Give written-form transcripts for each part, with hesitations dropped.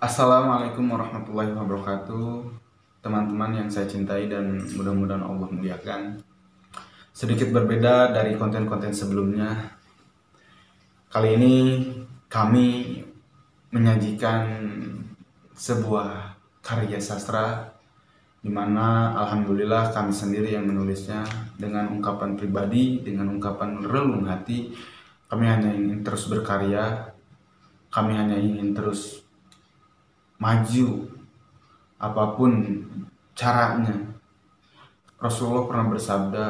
Assalamualaikum warahmatullahi wabarakatuh. Teman-teman yang saya cintai dan mudah-mudahan Allah muliakan. Sedikit berbeda dari konten-konten sebelumnya. Kali ini kami menyajikan sebuah karya sastra di mana alhamdulillah kami sendiri yang menulisnya dengan ungkapan pribadi, dengan ungkapan relung hati. Kami hanya ingin terus berkarya, kami hanya ingin terus maju apapun caranya. Rasulullah pernah bersabda,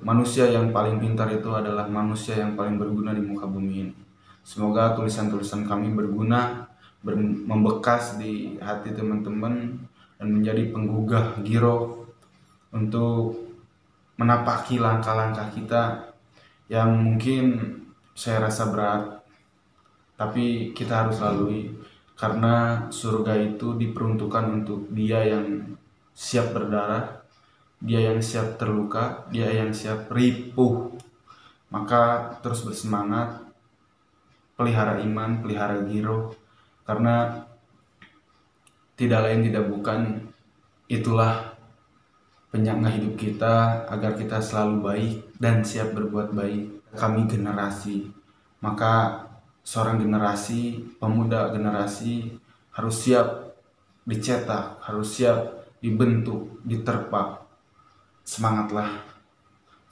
manusia yang paling pintar itu adalah manusia yang paling berguna di muka bumi ini. Semoga tulisan-tulisan kami berguna, membekas di hati teman-teman dan menjadi penggugah giroh untuk menapaki langkah-langkah kita yang mungkin saya rasa berat, tapi kita harus lalui. Karena surga itu diperuntukkan untuk dia yang siap berdarah, dia yang siap terluka, dia yang siap ripuh. Maka terus bersemangat, pelihara iman, pelihara giroh. Karena tidak lain tidak bukan, itulah penyangga hidup kita agar kita selalu baik dan siap berbuat baik. Kami generasi, maka seorang generasi, pemuda generasi harus siap dicetak, harus siap dibentuk, diterpa. Semangatlah.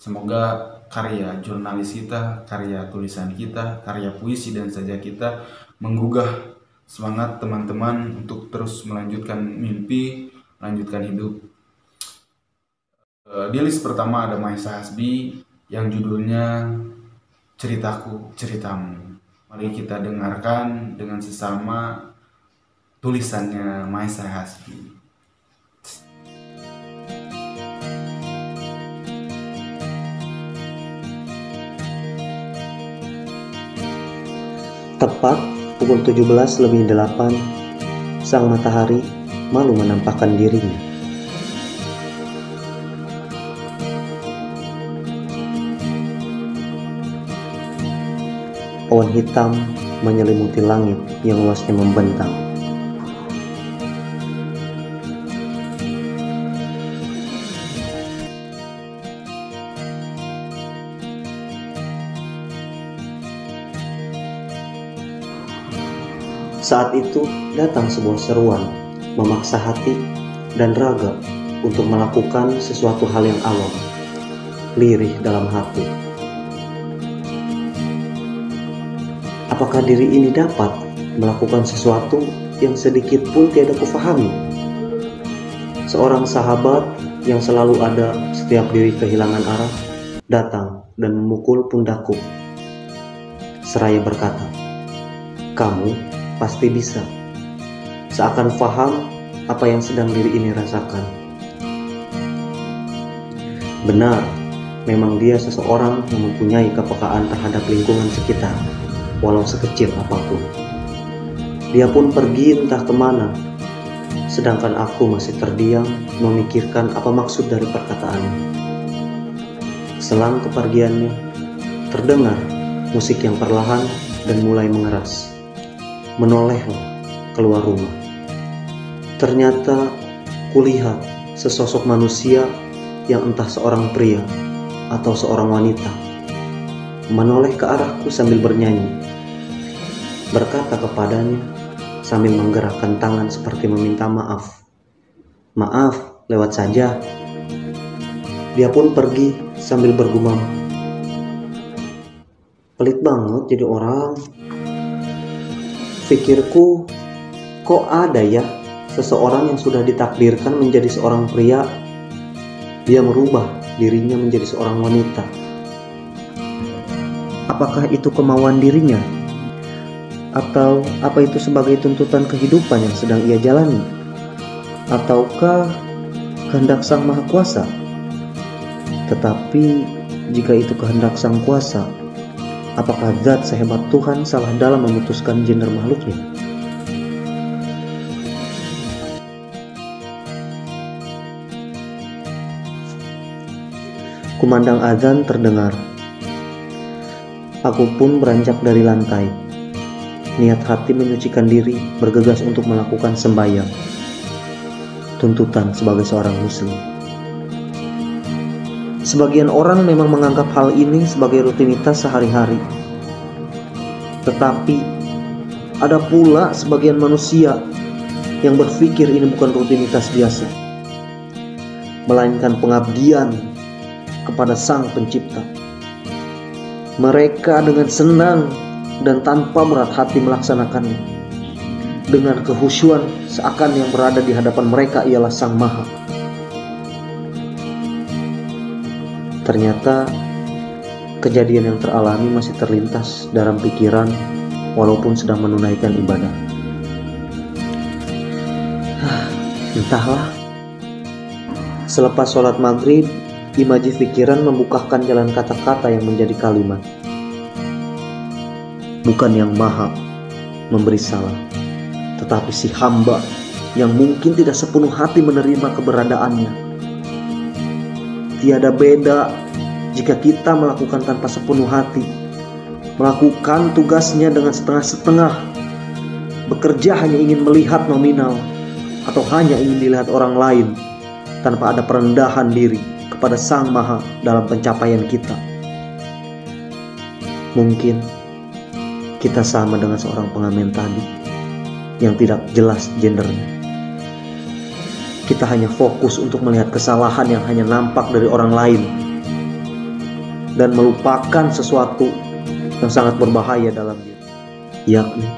Semoga karya jurnalis kita, karya tulisan kita, karya puisi dan saja kita menggugah semangat teman-teman untuk terus melanjutkan mimpi, melanjutkan hidup. Di list pertama ada Maisa Hasbi yang judulnya Ceritaku, Ceritamu. Mari kita dengarkan dengan sesama tulisannya Maisa Hasbi. Tepat pukul 17:08, sang matahari malu menampakkan dirinya. Awan hitam menyelimuti langit yang luasnya membentang. Saat itu datang sebuah seruan, memaksa hati dan raga untuk melakukan sesuatu hal yang awam, lirih dalam hati. Apakah diri ini dapat melakukan sesuatu yang sedikit pun tiada kufahami? Seorang sahabat yang selalu ada setiap diri kehilangan arah datang dan memukul pundakku, seraya berkata, "Kamu pasti bisa." Seakan faham apa yang sedang diri ini rasakan. Benar, memang dia seseorang yang mempunyai kepekaan terhadap lingkungan sekitar, walau sekecil apapun. Dia pun pergi entah kemana, sedangkan aku masih terdiam memikirkan apa maksud dari perkataannya. Selang kepergiannya, terdengar musik yang perlahan dan mulai mengeras. Menolehlah keluar rumah. Ternyata kulihat sesosok manusia yang entah seorang pria atau seorang wanita menoleh ke arahku sambil bernyanyi, berkata kepadanya sambil menggerakkan tangan seperti meminta maaf. "Maaf, lewat saja." Dia pun pergi sambil bergumam, "Pelit banget jadi orang." Pikirku, kok ada ya seseorang yang sudah ditakdirkan menjadi seorang pria, dia merubah dirinya menjadi seorang wanita. Apakah itu kemauan dirinya? Atau apa itu sebagai tuntutan kehidupan yang sedang ia jalani? Ataukah kehendak Sang Maha Kuasa? Tetapi jika itu kehendak Sang Kuasa, apakah zat sehebat Tuhan salah dalam memutuskan gender makhluknya? Kumandang azan terdengar. Aku pun beranjak dari lantai. niat hati menyucikan diri, bergegas untuk melakukan sembahyang, tuntutan sebagai seorang muslim. Sebagian orang memang menganggap hal ini sebagai rutinitas sehari-hari. Tetapi ada pula sebagian manusia yang berpikir ini bukan rutinitas biasa, melainkan pengabdian kepada Sang Pencipta. Mereka dengan senang dan tanpa berat hati melaksanakannya, dengan kehusyuan seakan yang berada di hadapan mereka ialah Sang Maha. Ternyata kejadian yang teralami masih terlintas dalam pikiran walaupun sedang menunaikan ibadah. Entahlah. Selepas sholat maghrib, imaji pikiran membukakan jalan kata-kata yang menjadi kalimat. Bukan yang maha memberi salah, tetapi si hamba yang mungkin tidak sepenuh hati menerima keberadaannya. Tiada beda jika kita melakukan tanpa sepenuh hati, melakukan tugasnya dengan setengah-setengah, bekerja hanya ingin melihat nominal, atau hanya ingin dilihat orang lain, tanpa ada perendahan diri kepada Sang Maha dalam pencapaian kita. Mungkin kita sama dengan seorang pengamen tadi yang tidak jelas gendernya. Kita hanya fokus untuk melihat kesalahan yang hanya nampak dari orang lain dan melupakan sesuatu yang sangat berbahaya dalam diri, yakni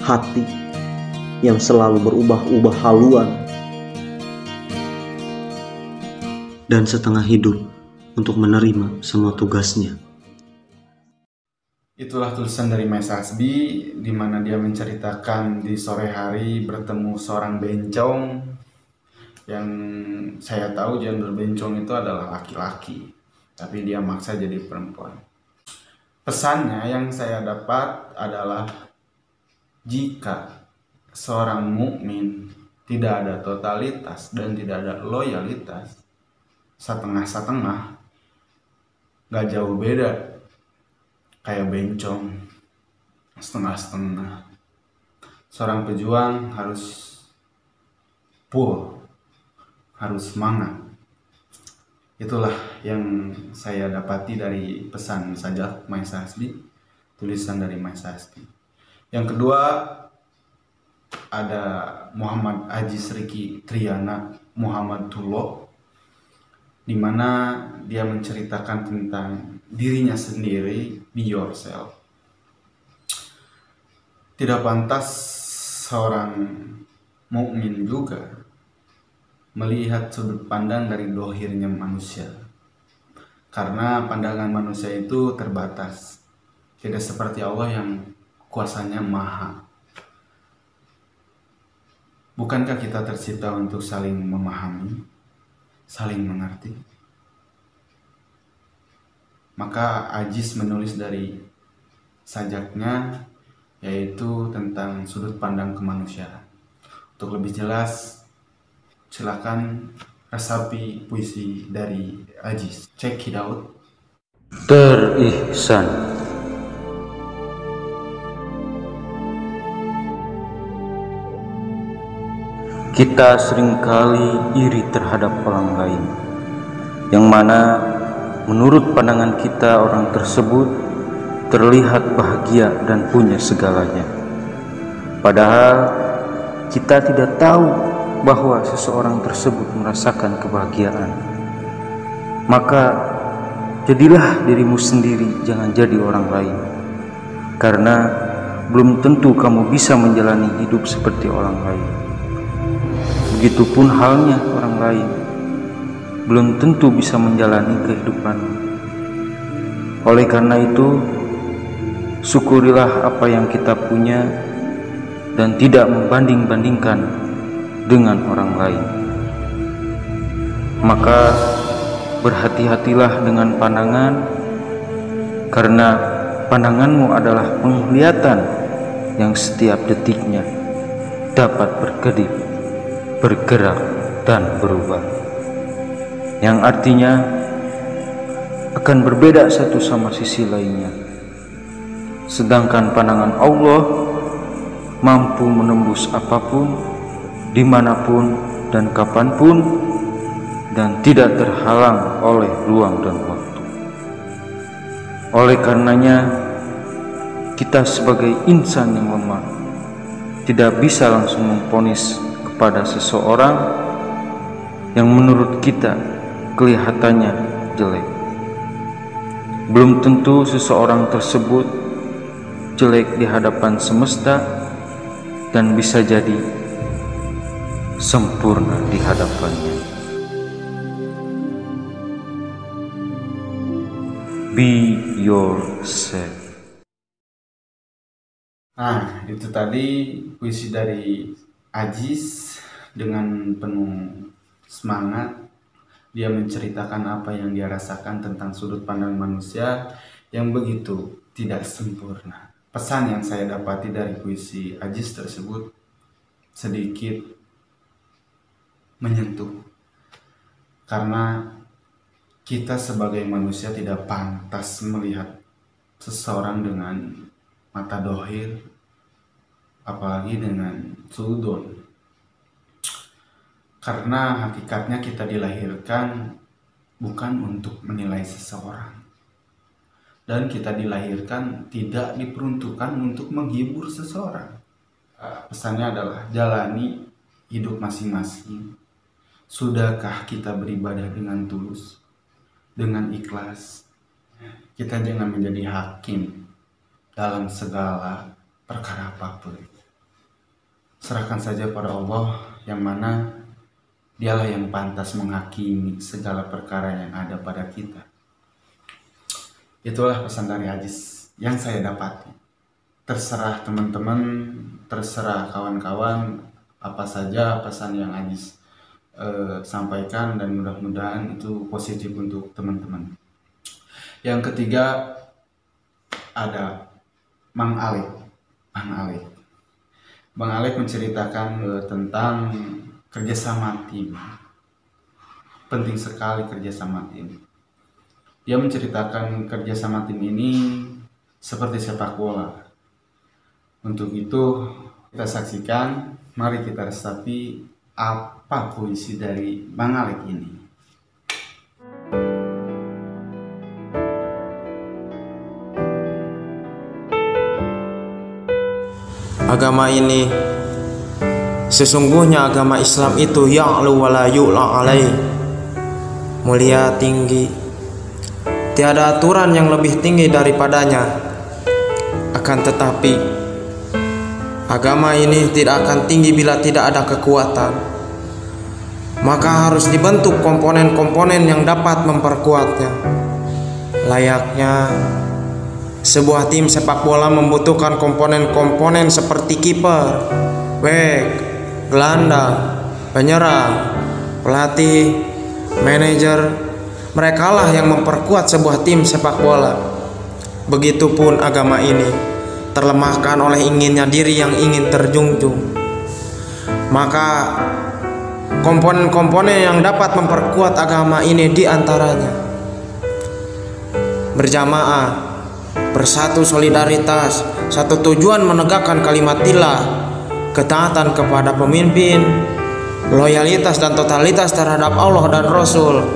hati yang selalu berubah-ubah haluan dan setengah hidup untuk menerima semua tugasnya. Itulah tulisan dari Mas Hasbi, di mana dia menceritakan di sore hari bertemu seorang bencong yang saya tahu gender bencong itu adalah laki-laki, tapi dia maksa jadi perempuan. Pesannya yang saya dapat adalah jika seorang mukmin tidak ada totalitas dan tidak ada loyalitas, setengah-setengah, gak jauh beda kayak bencong, setengah-setengah. Seorang pejuang harus full, harus semangat. Itulah yang saya dapati dari pesan sajak Mas Hasbi, tulisan dari Mas Hasbi. Yang kedua, ada Muhammad Ajis Riki Triana Muhammad Tulo, di mana dia menceritakan tentang dirinya sendiri, be yourself. Tidak pantas seorang mukmin juga melihat sudut pandang dari dohirnya manusia, karena pandangan manusia itu terbatas, tidak seperti Allah yang kuasanya maha. Bukankah kita tercipta untuk saling memahami, saling mengerti? Maka Ajis menulis dari sajaknya, yaitu tentang sudut pandang kemanusiaan. Untuk lebih jelas, silakan resapi puisi dari Ajis. Check it out. Terihsan. Kita seringkali iri terhadap orang lain, yang mana menurut pandangan kita orang tersebut terlihat bahagia dan punya segalanya. Padahal kita tidak tahu bahwa seseorang tersebut merasakan kebahagiaan. Maka jadilah dirimu sendiri, jangan jadi orang lain. Karena belum tentu kamu bisa menjalani hidup seperti orang lain. Begitupun halnya orang lain belum tentu bisa menjalani kehidupanmu. Oleh karena itu, syukurilah apa yang kita punya dan tidak membanding-bandingkan dengan orang lain. Maka berhati-hatilah dengan pandangan, karena pandanganmu adalah penglihatan yang setiap detiknya dapat berkedip, bergerak, dan berubah, yang artinya akan berbeda satu sama sisi lainnya. sedangkan pandangan Allah mampu menembus apapun, dimanapun dan kapanpun, dan tidak terhalang oleh ruang dan waktu. Oleh karenanya, kita sebagai insan yang lemah tidak bisa langsung memvonis kepada seseorang yang menurut kita kelihatannya jelek. Belum tentu seseorang tersebut jelek di hadapan semesta, dan bisa jadi sempurna di hadapannya. Be yourself. Nah, itu tadi puisi dari Ajis dengan penuh semangat. Dia menceritakan apa yang dia rasakan tentang sudut pandang manusia yang begitu tidak sempurna. Pesan yang saya dapati dari puisi Ajis tersebut sedikit menyentuh, karena kita sebagai manusia tidak pantas melihat seseorang dengan mata dohir, apalagi dengan sudon. Karena hakikatnya kita dilahirkan bukan untuk menilai seseorang, dan kita dilahirkan tidak diperuntukkan untuk menghibur seseorang. Pesannya adalah jalani hidup masing-masing. Sudahkah kita beribadah dengan tulus, dengan ikhlas? Kita jangan menjadi hakim dalam segala perkara apapun. Serahkan saja pada Allah, yang mana Dialah yang pantas menghakimi segala perkara yang ada pada kita. Itulah pesan dari Ajis yang saya dapati. Terserah teman-teman, terserah kawan-kawan, apa saja pesan yang Ajis sampaikan, dan mudah-mudahan itu positif untuk teman-teman. Yang ketiga ada Mang Alek. Bang Alek menceritakan tentang kerjasama tim. Penting sekali kerjasama tim. Dia menceritakan kerjasama tim ini seperti sepak bola. Untuk itu kita saksikan, mari kita resapi apa puisi dari Bang Alek ini. Agama ini, sesungguhnya agama Islam itu ya'lu wa la yu'la alaih, mulia tinggi, tiada aturan yang lebih tinggi daripadanya. Akan tetapi agama ini tidak akan tinggi bila tidak ada kekuatan. Maka harus dibentuk komponen-komponen yang dapat memperkuatnya. Layaknya sebuah tim sepak bola membutuhkan komponen-komponen seperti kiper, bek, gelandang, penyerang, pelatih, manajer. Merekalah yang memperkuat sebuah tim sepak bola. Begitupun agama ini terlemahkan oleh inginnya diri yang ingin terjunjung. Maka komponen-komponen yang dapat memperkuat agama ini diantaranya berjamaah, bersatu, solidaritas, satu tujuan menegakkan kalimatillah, ketaatan kepada pemimpin, loyalitas dan totalitas terhadap Allah dan Rasul,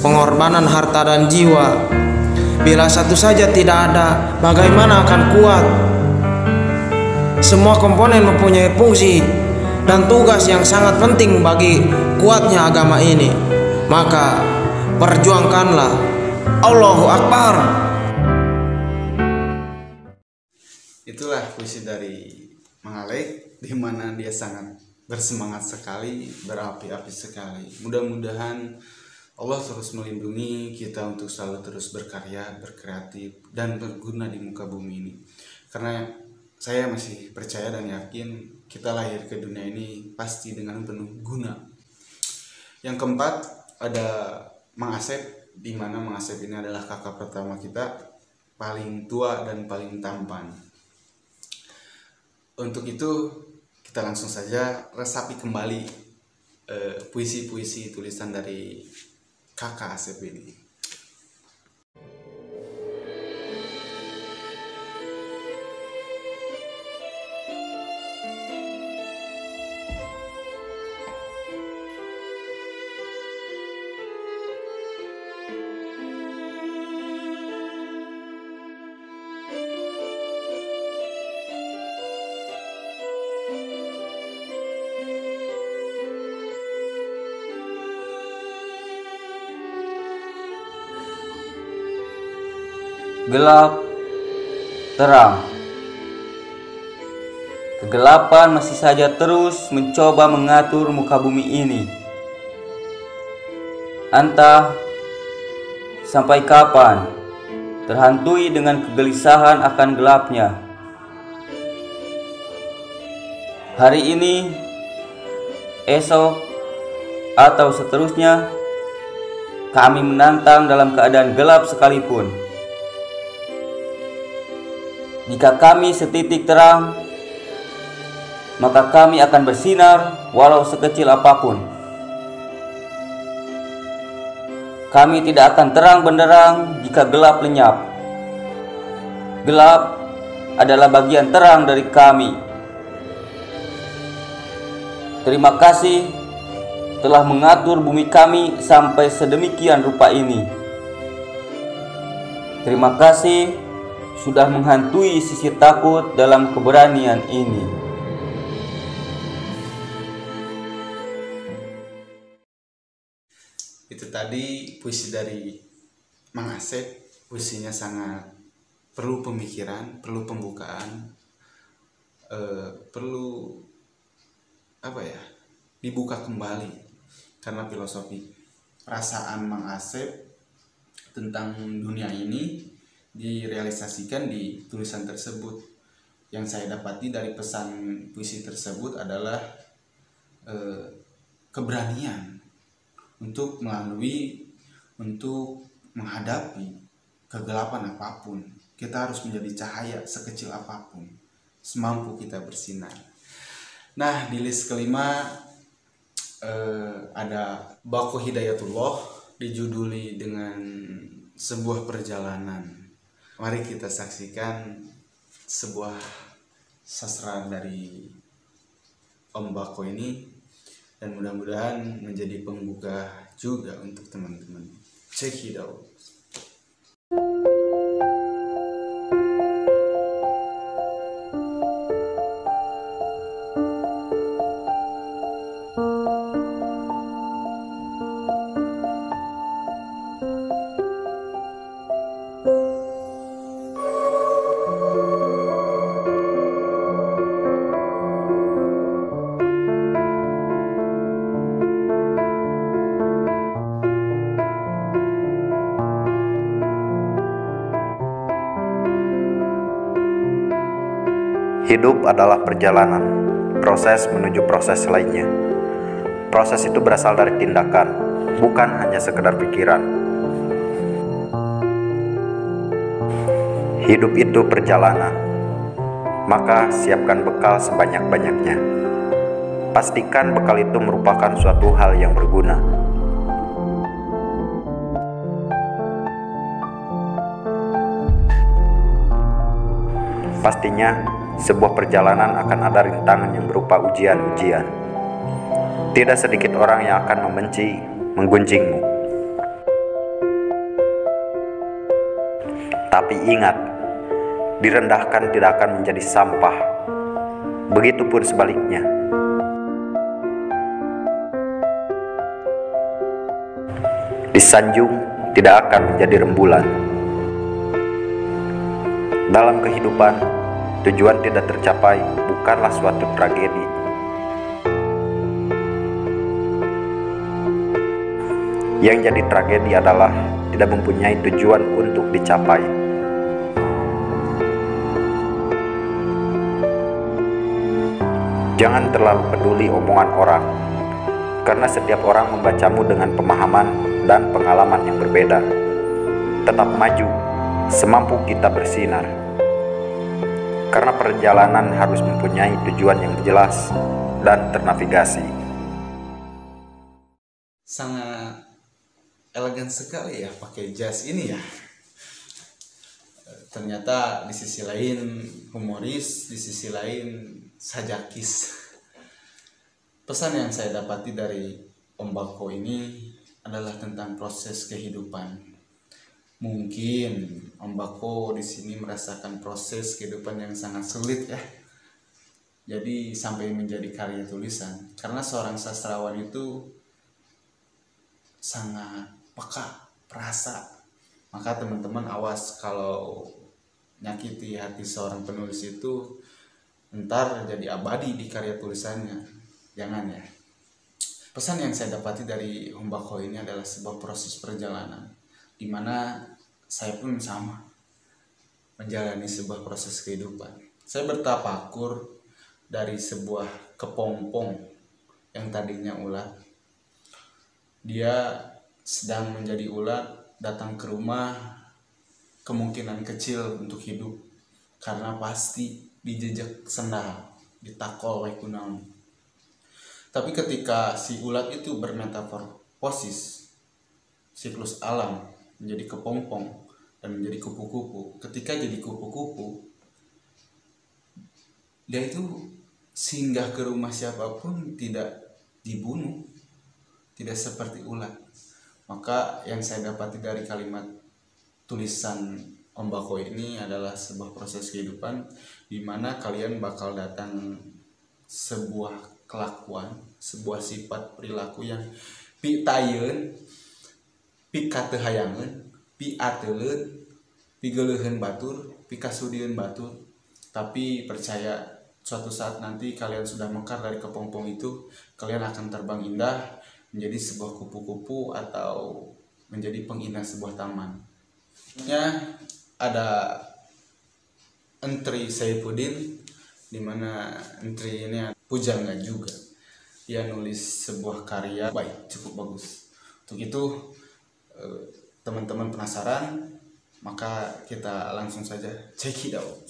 pengorbanan harta dan jiwa. Bila satu saja tidak ada, bagaimana akan kuat? Semua komponen mempunyai fungsi dan tugas yang sangat penting bagi kuatnya agama ini. Maka perjuangkanlah. Allahu Akbar. Itulah puisi dari Mang Alek, di mana dia sangat bersemangat sekali, berapi-api sekali. Mudah-mudahan Allah terus melindungi kita untuk selalu terus berkarya, berkreatif, dan berguna di muka bumi ini. Karena saya masih percaya dan yakin kita lahir ke dunia ini pasti dengan penuh guna. Yang keempat ada Mang Asep, di mana Mang Asep ini adalah kakak pertama kita, paling tua dan paling tampan. Untuk itu kita langsung saja resapi kembali puisi-puisi tulisan dari kakak Asep ini. gelap, terang. Kegelapan masih saja terus mencoba mengatur muka bumi ini. Entah sampai kapan terhantui dengan kegelisahan akan gelapnya. Hari ini, esok, atau seterusnya, kami menantang dalam keadaan gelap sekalipun. Jika kami setitik terang, maka kami akan bersinar walau sekecil apapun. Kami tidak akan terang benderang jika gelap lenyap. Gelap adalah bagian terang dari kami. Terima kasih telah mengatur bumi kami sampai sedemikian rupa ini. Terima kasih sudah menghantui sisi takut dalam keberanian ini. Itu tadi puisi dari Mang Asep. Puisinya sangat perlu pemikiran, perlu pembukaan, perlu dibuka kembali, karena filosofi perasaan Mang Asep tentang dunia ini direalisasikan di tulisan tersebut. Yang saya dapati dari pesan puisi tersebut adalah keberanian untuk menghadapi kegelapan apapun. Kita harus menjadi cahaya sekecil apapun, semampu kita bersinar. Nah, di list kelima ada Baqo Hidayatullah, dijuduli dengan sebuah perjalanan. Mari kita saksikan sebuah sastra dari Om Baqo ini, dan mudah-mudahan menjadi pembuka juga untuk teman-teman. Check it out. Hidup adalah perjalanan, proses menuju proses lainnya. Proses itu berasal dari tindakan, bukan hanya sekedar pikiran. Hidup itu perjalanan, maka siapkan bekal sebanyak-banyaknya. Pastikan bekal itu merupakan suatu hal yang berguna. Pastinya, sebuah perjalanan akan ada rintangan yang berupa ujian-ujian. Tidak sedikit orang yang akan membenci, menggunjingmu. Tapi ingat, direndahkan tidak akan menjadi sampah. Begitupun sebaliknya. Disanjung tidak akan menjadi rembulan. Dalam kehidupan, tujuan tidak tercapai bukanlah suatu tragedi. Yang jadi tragedi adalah tidak mempunyai tujuan untuk dicapai. Jangan terlalu peduli omongan orang, karena setiap orang membacamu dengan pemahaman dan pengalaman yang berbeda. Tetap maju, semampu kita bersinar. Karena perjalanan harus mempunyai tujuan yang jelas dan ternavigasi. Sangat elegan sekali ya pakai jazz ini ya. Ternyata di sisi lain humoris, di sisi lain sajakis. Pesan yang saya dapati dari Om Baqo ini adalah tentang proses kehidupan. Mungkin Om Baqo di sini merasakan proses kehidupan yang sangat sulit ya. Jadi sampai menjadi karya tulisan. Karena seorang sastrawan itu sangat peka, perasa, Maka teman-teman awas kalau nyakiti hati seorang penulis itu ntar jadi abadi di karya tulisannya. Jangan ya. Pesan yang saya dapati dari Hombako ini adalah sebuah proses perjalanan, dimana saya pun sama menjalani sebuah proses kehidupan. Saya bertapakur dari sebuah kepompong yang tadinya ulat. Dia sedang menjadi ulat, datang ke rumah, kemungkinan kecil untuk hidup karena pasti dijejak sendal, ditakol wae kunaon. Tapi ketika si ulat itu bermetamorfosis, siklus alam menjadi kepompong dan menjadi kupu-kupu. Ketika jadi kupu-kupu, dia itu singgah ke rumah siapapun, tidak dibunuh, tidak seperti ulat. Maka yang saya dapati dari kalimat tulisan Hombako ini adalah sebuah proses kehidupan di mana kalian bakal datang sebuah kelakuan, sebuah sifat perilaku yang pi tayeun, pi katehayangeun, pi ateuleun, pi geuleuheun batur, pi kasudieun batur. Tapi percaya suatu saat nanti kalian sudah mekar dari kepompong itu, kalian akan terbang indah menjadi sebuah kupu-kupu atau menjadi pengindah sebuah taman. Ya, ada Entri Saifuddin, dimana Entri ini pujangga juga. Dia nulis sebuah karya baik, cukup bagus. Untuk itu teman-teman penasaran, maka kita langsung saja check it out.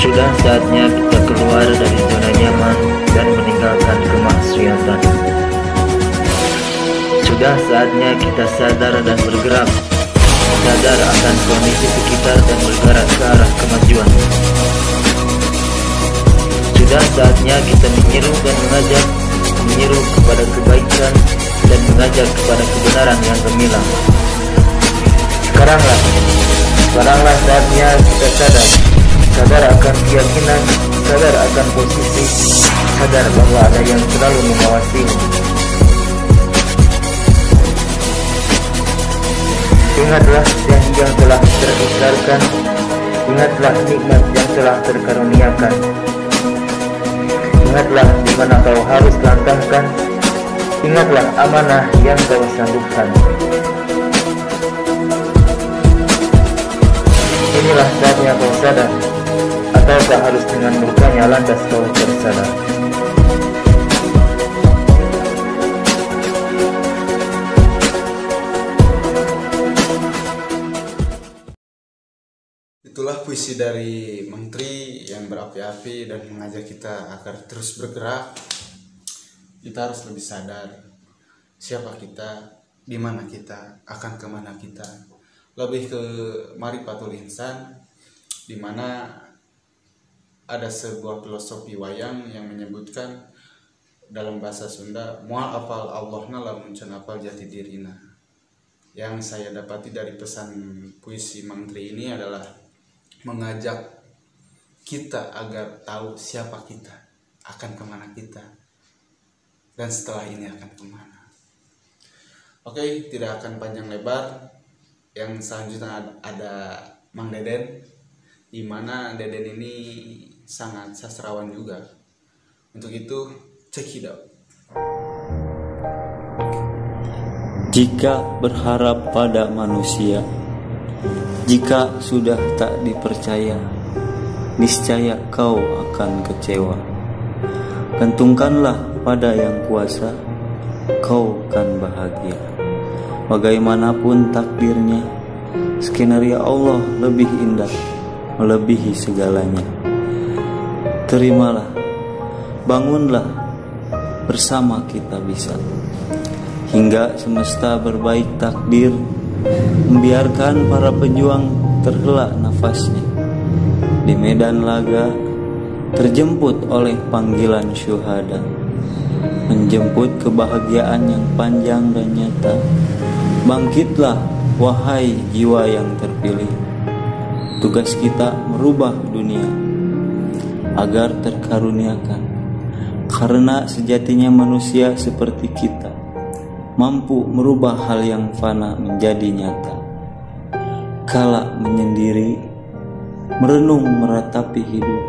Sudah saatnya kita keluar dari zona nyaman dan meninggalkan kemaksiatan. Sudah saatnya kita sadar dan bergerak, sadar akan kondisi sekitar dan bergerak ke arah kemajuan. Sudah saatnya kita menyeru dan mengajak, menyeru kepada kebaikan dan mengajak kepada kebenaran yang gemilang. Sekaranglah saatnya kita sadar akan keyakinan, sadar akan posisi, sadar bahwa ada yang selalu mengawasimu. Ingatlah yang telah terikrarkan, ingatlah nikmat yang telah terkaruniakan. Ingatlah di mana kau harus langkahkan, ingatlah amanah yang kau sanggupkan. Inilah saatnya kau sadar, ataukah harus dengan murkanya lantas kau tersadar? Itulah puisi dari Menteri yang berapi-api dan mengajak kita agar terus bergerak. Kita harus lebih sadar siapa kita, di mana kita, akan kemana kita. Lebih ke Marifatul Insan, di mana ada sebuah filosofi wayang yang menyebutkan dalam bahasa Sunda, moal apal Allahna lamun can apal jati dirina. Yang saya dapati dari pesan puisi Menteri ini adalah mengajak kita agar tahu siapa kita, akan kemana kita, dan setelah ini akan kemana. Oke, tidak akan panjang lebar. Yang selanjutnya ada Mang Deden, di mana Deden ini sangat sastrawan juga. Untuk itu, check it out. Jika berharap pada manusia, jika sudah tak dipercaya, niscaya kau akan kecewa. Gantungkanlah pada yang kuasa, kau kan bahagia. Bagaimanapun takdirnya, skenario Allah lebih indah, melebihi segalanya. Terimalah, bangunlah, bersama kita bisa. Hingga semesta berbaik takdir, membiarkan para pejuang terhela nafasnya di medan laga, terjemput oleh panggilan syuhada, menjemput kebahagiaan yang panjang dan nyata. Bangkitlah, wahai jiwa yang terpilih. Tugas kita merubah dunia agar terkaruniakan, karena sejatinya manusia seperti kita, mampu merubah hal yang fana menjadi nyata. Kala menyendiri, merenung meratapi hidup,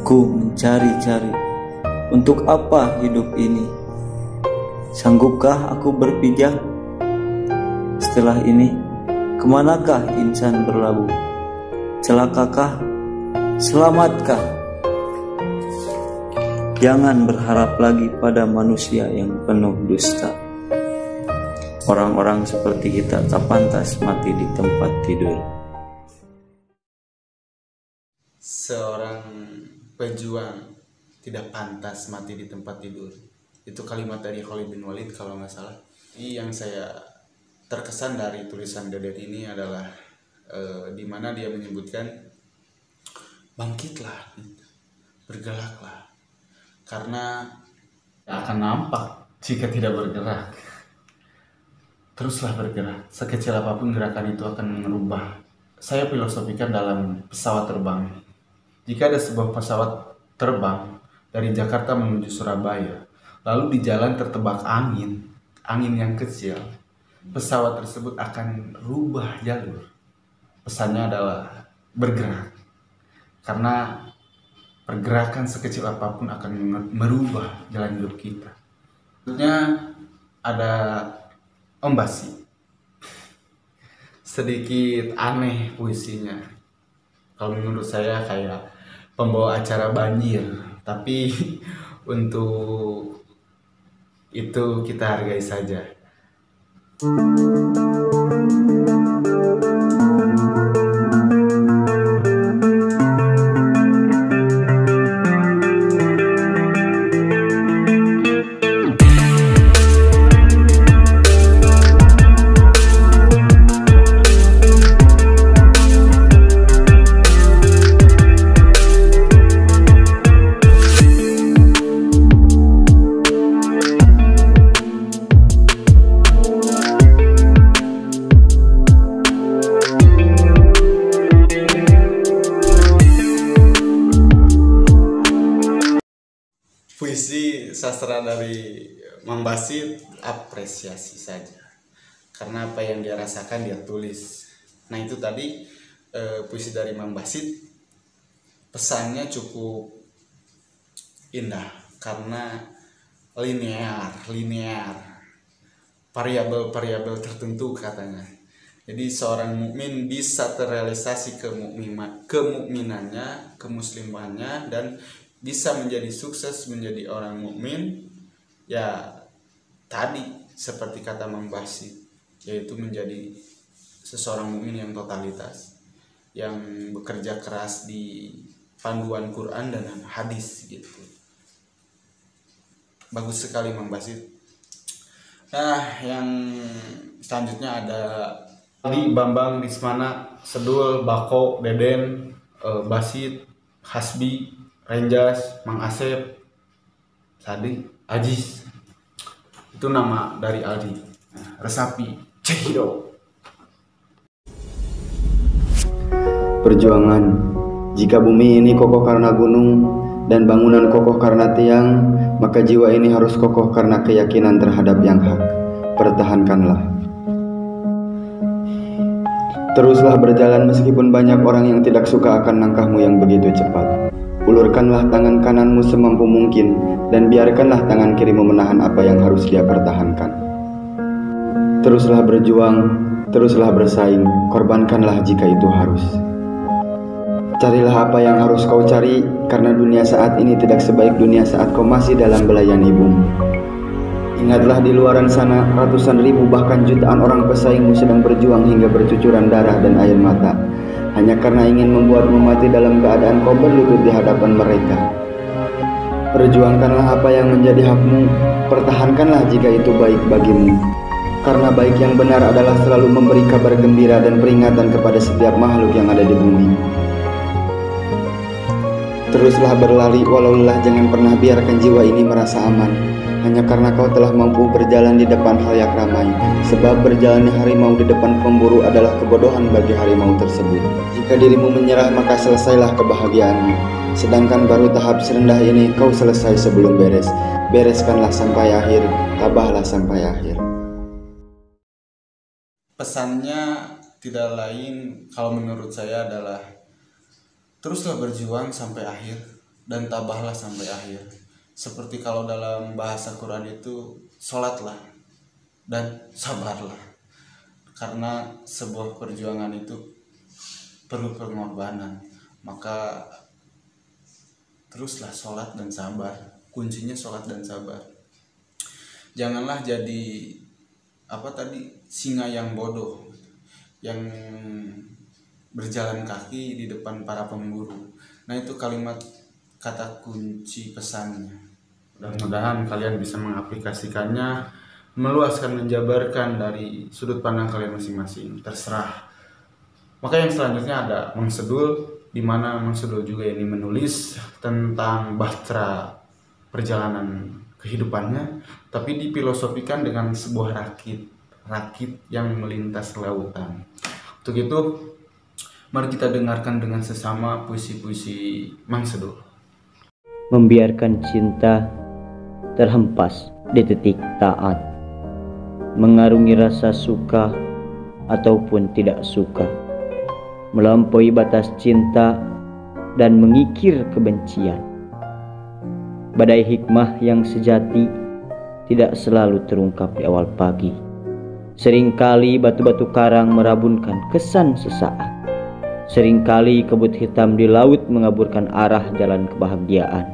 ku mencari-cari, untuk apa hidup ini? Sanggupkah aku berpijak? Setelah ini, kemanakah insan berlabuh? Celakakah? Selamatkah? Jangan berharap lagi pada manusia yang penuh dusta. Orang-orang seperti kita tak pantas mati di tempat tidur. Seorang pejuang tidak pantas mati di tempat tidur. Itu kalimat dari Khalid bin Walid kalau nggak salah. Yang saya terkesan dari tulisan Deden ini adalah di mana dia menyebutkan, bangkitlah, bergeraklah, karena akan nampak jika tidak bergerak. Teruslah bergerak, sekecil apapun gerakan itu akan merubah. Saya filosofikan dalam pesawat terbang. Jika ada sebuah pesawat terbang dari Jakarta menuju Surabaya, lalu di jalan tertebak angin yang kecil, pesawat tersebut akan rubah jalur. Pesannya adalah bergerak, karena pergerakan sekecil apapun akan merubah jalan hidup kita. Selanjutnya ada Om Basi. Sedikit aneh puisinya. Kalau menurut saya kayak pembawa acara banjir, tapi untuk itu kita hargai saja. Puisi sastra dari Mang Basi apresiasi saja, karena apa yang dia rasakan dia tulis. Nah itu tadi puisi dari Mang Basi, pesannya cukup indah karena linear, variabel tertentu katanya. Jadi seorang mukmin bisa terrealisasi kemukminannya, kemuslimannya, dan bisa menjadi sukses menjadi orang mukmin, ya tadi seperti kata Mang Basi, yaitu menjadi seseorang mukmin yang totalitas, yang bekerja keras di panduan Quran dan hadis gitu. Bagus sekali Mang Basi. Nah, yang selanjutnya ada Aldi, Bambang, Dismana, Sedul, Bako, Deden, Basit, Hasbi, Renjas, Mang Asep, Sadi, Ajis. Itu nama dari Aldi. Resapi, Cekido. Perjuangan. Jika bumi ini kokoh karena gunung dan bangunan kokoh karena tiang, maka jiwa ini harus kokoh karena keyakinan terhadap yang hak. Pertahankanlah. Teruslah berjalan meskipun banyak orang yang tidak suka akan langkahmu yang begitu cepat. Ulurkanlah tangan kananmu semampu mungkin dan biarkanlah tangan kirimu menahan apa yang harus dia pertahankan. Teruslah berjuang, teruslah bersaing, korbankanlah jika itu harus. Carilah apa yang harus kau cari, karena dunia saat ini tidak sebaik dunia saat kau masih dalam belayan ibumu. Ingatlah di luaran sana ratusan ribu bahkan jutaan orang pesaingmu sedang berjuang hingga bercucuran darah dan air mata, hanya karena ingin membuatmu mati dalam keadaan kau berlutut di hadapan mereka. Perjuangkanlah apa yang menjadi hakmu, pertahankanlah jika itu baik bagimu. Karena baik yang benar adalah selalu memberi kabar gembira dan peringatan kepada setiap makhluk yang ada di bumi. Teruslah berlari walau lelah, jangan pernah biarkan jiwa ini merasa aman, hanya karena kau telah mampu berjalan di depan halayak ramai. Sebab berjalannya harimau di depan pemburu adalah kebodohan bagi harimau tersebut. Jika dirimu menyerah maka selesailah kebahagiaanmu. Sedangkan baru tahap serendah ini kau selesai sebelum beres. Bereskanlah sampai akhir, tabahlah sampai akhir. Pesannya tidak lain kalau menurut saya adalah teruslah berjuang sampai akhir dan tabahlah sampai akhir. Seperti kalau dalam bahasa Quran itu sholatlah dan sabarlah. Karena sebuah perjuangan itu perlu pengorbanan. Maka teruslah sholat dan sabar. Kuncinya sholat dan sabar. Janganlah jadi singa yang bodoh, yang berjalan kaki di depan para pemburu. Nah, itu kalimat kata kunci pesannya. Mudah-mudahan kalian bisa mengaplikasikannya, meluaskan, menjabarkan dari sudut pandang kalian masing-masing. Terserah. Maka yang selanjutnya ada Mang Sedul, di mana Mang Sedul juga ini menulis tentang bahtera perjalanan kehidupannya, tapi difilosofikan dengan sebuah rakit yang melintas lautan. Untuk itu, mari kita dengarkan dengan sesama puisi-puisi Mang Sedul. Membiarkan cinta terhempas di titik taat, mengarungi rasa suka ataupun tidak suka, melampaui batas cinta dan mengikir kebencian. Badai hikmah yang sejati tidak selalu terungkap di awal pagi. Seringkali batu-batu karang merabunkan kesan sesaat. Seringkali kabut hitam di laut mengaburkan arah jalan kebahagiaan.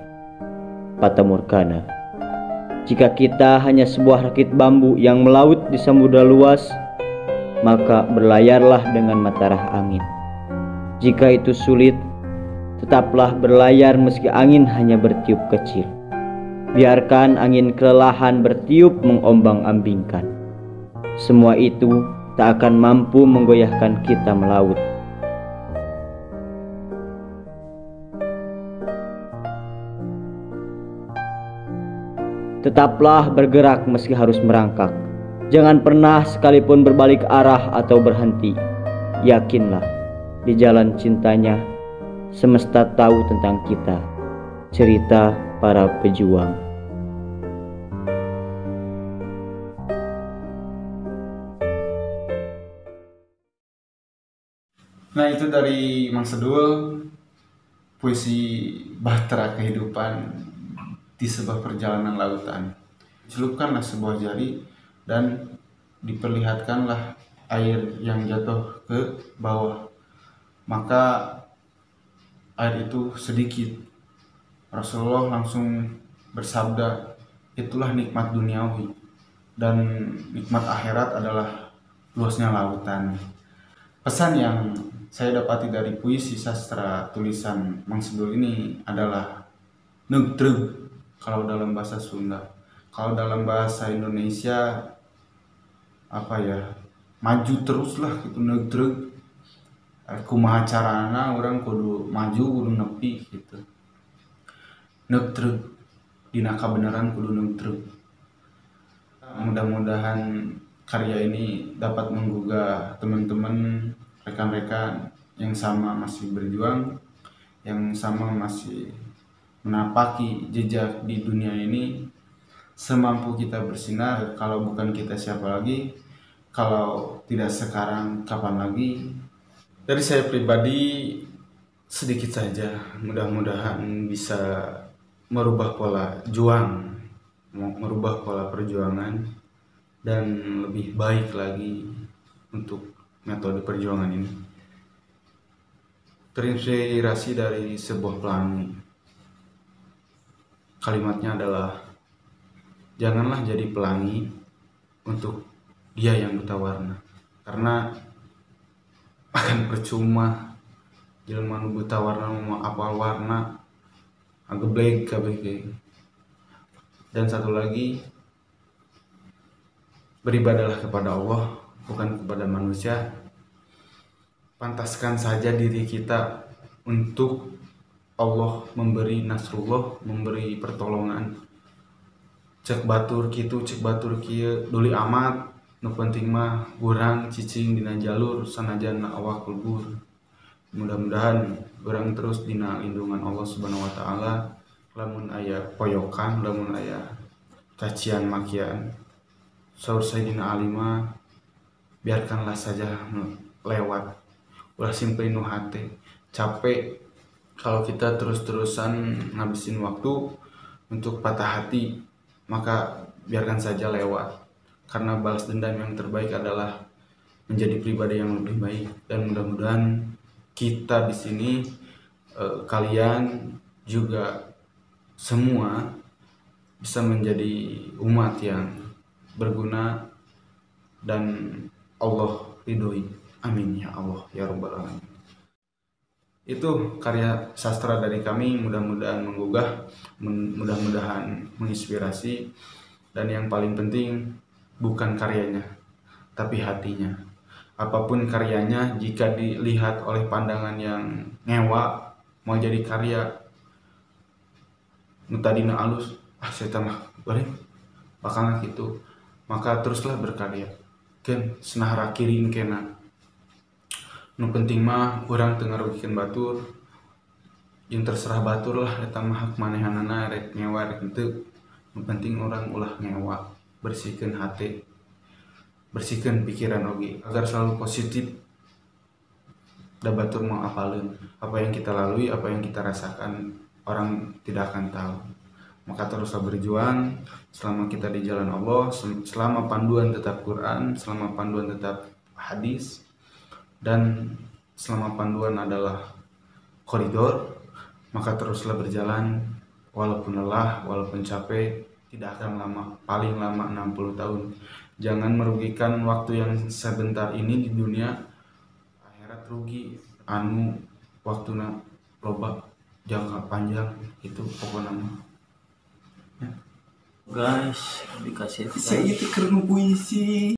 Fata Morgana. Jika kita hanya sebuah rakit bambu yang melaut di samudra luas, maka berlayarlah dengan matarah angin. Jika itu sulit, tetaplah berlayar meski angin hanya bertiup kecil. Biarkan angin kelelahan bertiup mengombang-ambingkan. Semua itu tak akan mampu menggoyahkan kita melaut. Tetaplah bergerak meski harus merangkak. Jangan pernah sekalipun berbalik arah atau berhenti. Yakinlah, di jalan cintanya semesta tahu tentang kita. Cerita para pejuang. Nah, itu dari Mang Sedul, puisi bahtera kehidupan di sebuah perjalanan lautan. Celupkanlah sebuah jari dan diperlihatkanlah air yang jatuh ke bawah. Maka air itu sedikit. Rasulullah langsung bersabda, itulah nikmat duniawi dan nikmat akhirat adalah luasnya lautan. Pesan yang saya dapati dari puisi sastra tulisan Mang Sedul ini adalah neugtrug kalau dalam bahasa Sunda. Kalau dalam bahasa Indonesia maju teruslah gitu, neugtrug. Kumaha carana orang kudu maju, kudu nepi gitu. Neugtrug, dina kabenaran kudu neugtrug. Mudah-mudahan karya ini dapat menggugah teman-teman, rekan-rekan yang sama masih berjuang, yang sama masih menapaki jejak di dunia ini. Semampu kita bersinar, kalau bukan kita siapa lagi, kalau tidak sekarang kapan lagi. Dari saya pribadi sedikit saja, mudah-mudahan bisa merubah pola juang, merubah pola perjuangan dan lebih baik lagi untuk metode perjuangan ini. Terinspirasi dari sebuah pelangi. Kalimatnya adalah, janganlah jadi pelangi untuk dia yang buta warna, karena akan percuma jelema nu buta warna mau apal warna ageblek kabeh. Dan satu lagi, beribadahlah kepada Allah, bukan kepada manusia. Pantaskan saja diri kita untuk Allah memberi nasrullah, memberi pertolongan. Cek batur kitu, cek batur kieu, duli amat. Nu penting mah urang cicing dina jalur sanajan awak kulbur. Mudah-mudahan urang terus dina lindungan Allah Subhanahu wa taala. Lamun aya poyokan, lamun aya cacian makian, saur Sayyidina Ali mah biarkanlah saja lewat. Ulah simpen nu hate. Capek kalau kita terus-terusan ngabisin waktu untuk patah hati, maka biarkan saja lewat. Karena balas dendam yang terbaik adalah menjadi pribadi yang lebih baik. Dan mudah-mudahan kita di sini, kalian juga semua bisa menjadi umat yang berguna dan Allah ridhoi. Amin ya Allah ya rabbal alamin. Itu karya sastra dari kami, mudah-mudahan menggugah, mudah-mudahan menginspirasi, dan yang paling penting bukan karyanya tapi hatinya. Apapun karyanya, jika dilihat oleh pandangan yang ngewa, mau jadi karya nu tadina alus, saya mah bari bakal gitu, maka teruslah berkarya. Ken senahara kiring kena. Nu penting mah urang teu ngarugikeun batur. Jeung terserah batur lah eta mah hak manehanana, rek ngewa rek henteu. Nu penting urang ulah ngewa, bersihkeun hate, bersihkeun pikiran oge agar selalu positif. Da batur mau apaleun apa yang kita lalui, apa yang kita rasakan, orang tidak akan tahu. Maka teruslah berjuang selama kita di jalan Allah, selama panduan tetap Quran, selama panduan tetap hadis, dan selama panduan adalah koridor, maka teruslah berjalan walaupun lelah, walaupun capek. Tidak akan lama, paling lama 60 tahun. Jangan merugikan waktu yang sebentar ini di dunia, akhirat rugi. Anu waktuna loba jangka panjang, itu pokoknya ya. Guys, dikasih Saya itu keren puisi.